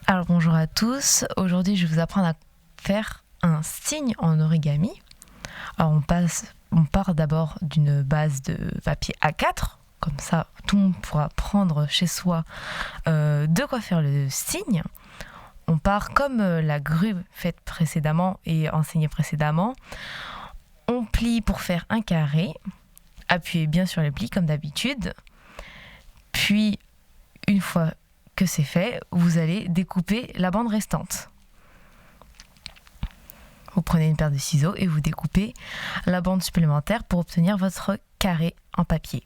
Alors bonjour à tous, aujourd'hui je vais vous apprendre à faire un signe en origami. Alors on part d'abord d'une base de papier A4, comme ça tout le monde pourra prendre chez soi de quoi faire le signe. On part comme la grue faite précédemment et enseignée précédemment. On plie pour faire un carré, appuyez bien sur les plis comme d'habitude. Puis une fois que c'est fait, vous allez découper la bande restante. Vous prenez une paire de ciseaux et vous découpez la bande supplémentaire pour obtenir votre carré en papier.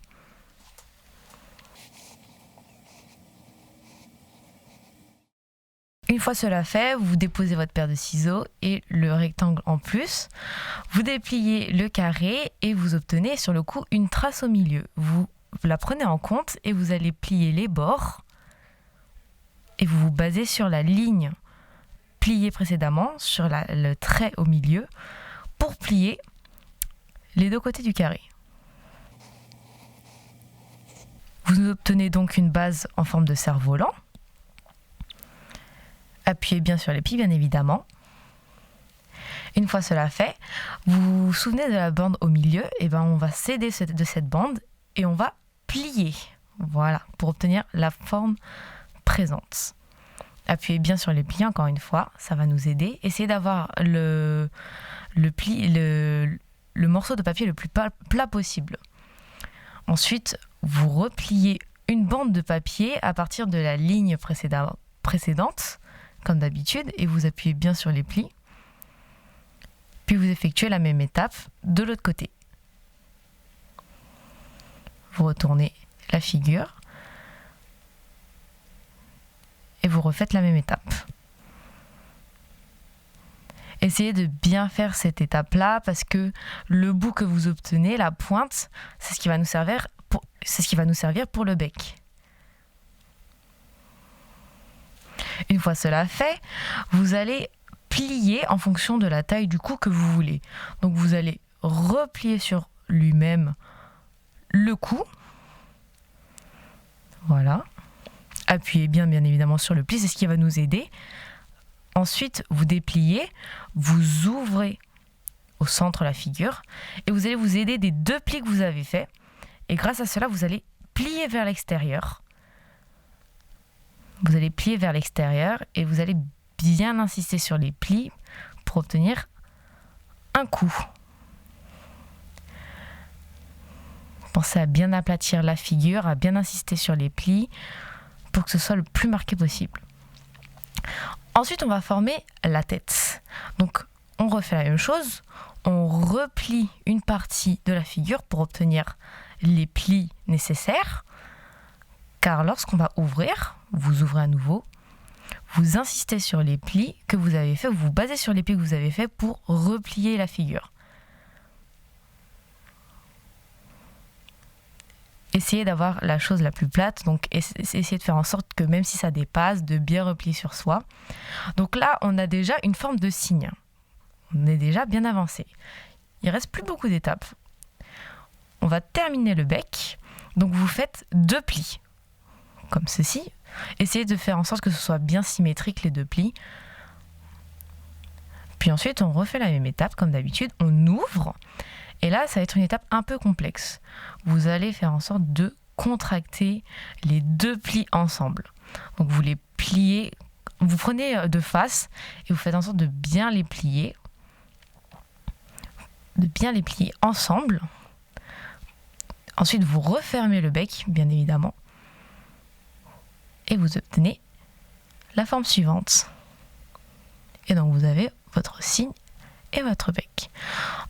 Une fois cela fait, vous déposez votre paire de ciseaux et le rectangle en plus. Vous dépliez le carré et vous obtenez sur le coup une trace au milieu. Vous la prenez en compte et vous allez plier les bords. Et vous vous basez sur la ligne pliée précédemment, sur le trait au milieu, pour plier les deux côtés du carré. Vous obtenez donc une base en forme de cerf-volant. Appuyez bien sur les plis, bien évidemment. Une fois cela fait, vous vous souvenez de la bande au milieu, et on va s'aider de cette bande et on va plier. Voilà, pour obtenir la forme présente. Appuyez bien sur les plis encore une fois, ça va nous aider. Essayez d'avoir le morceau de papier le plus plat possible. Ensuite, vous repliez une bande de papier à partir de la ligne précédente, comme d'habitude, et vous appuyez bien sur les plis. Puis vous effectuez la même étape de l'autre côté. Vous retournez la figure. Et vous refaites la même étape. Essayez de bien faire cette étape-là parce que le bout que vous obtenez, la pointe, c'est ce qui va nous servir pour le bec. Une fois cela fait, vous allez plier en fonction de la taille du cou que vous voulez. Donc vous allez replier sur lui-même le cou. Voilà. Appuyez bien évidemment sur le pli, c'est ce qui va nous aider. Ensuite, vous dépliez, vous ouvrez au centre la figure et vous allez vous aider des deux plis que vous avez faits. Et grâce à cela, vous allez plier vers l'extérieur. Vous allez plier vers l'extérieur et vous allez bien insister sur les plis pour obtenir un coup. Pensez à bien aplatir la figure, à bien insister sur les plis pour que ce soit le plus marqué possible. Ensuite, on va former la tête. Donc, on refait la même chose. On replie une partie de la figure pour obtenir les plis nécessaires. Car lorsqu'on va ouvrir, vous ouvrez à nouveau, vous insistez sur les plis que vous avez faits, vous vous basez sur les plis que vous avez faits pour replier la figure. Essayez d'avoir la chose la plus plate, donc essayez de faire en sorte que même si ça dépasse, de bien replier sur soi. Donc là, on a déjà une forme de signe. On est déjà bien avancé. Il reste plus beaucoup d'étapes. On va terminer le bec. Donc vous faites deux plis, comme ceci. Essayez de faire en sorte que ce soit bien symétrique les deux plis. Puis ensuite, on refait la même étape, comme d'habitude. On ouvre. Et là, ça va être une étape un peu complexe. Vous allez faire en sorte de contracter les deux plis ensemble. Donc vous les pliez, vous prenez de face et vous faites en sorte de bien les plier ensemble. Ensuite, vous refermez le bec, bien évidemment. Et vous obtenez la forme suivante. Et donc vous avez votre signe et votre bec.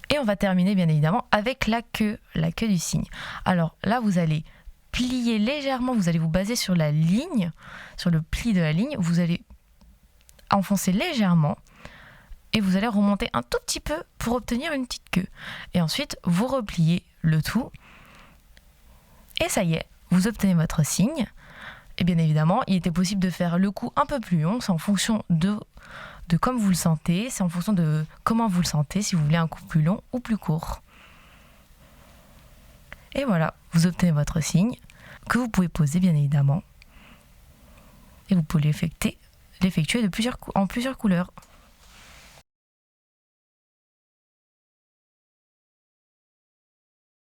Et on va terminer bien évidemment avec la queue du signe. Alors là, vous allez plier légèrement, vous allez vous baser sur la ligne, sur le pli de la ligne, vous allez enfoncer légèrement et vous allez remonter un tout petit peu pour obtenir une petite queue. Et ensuite, vous repliez le tout et ça y est, vous obtenez votre signe. Et bien évidemment, il était possible de faire le cou un peu plus long, c'est en fonction de comme vous le sentez, c'est en fonction de comment vous le sentez, si vous voulez un cou plus long ou plus court. Et voilà, vous obtenez votre signe, que vous pouvez poser bien évidemment. Et vous pouvez l'effectuer l'effectuer en plusieurs couleurs.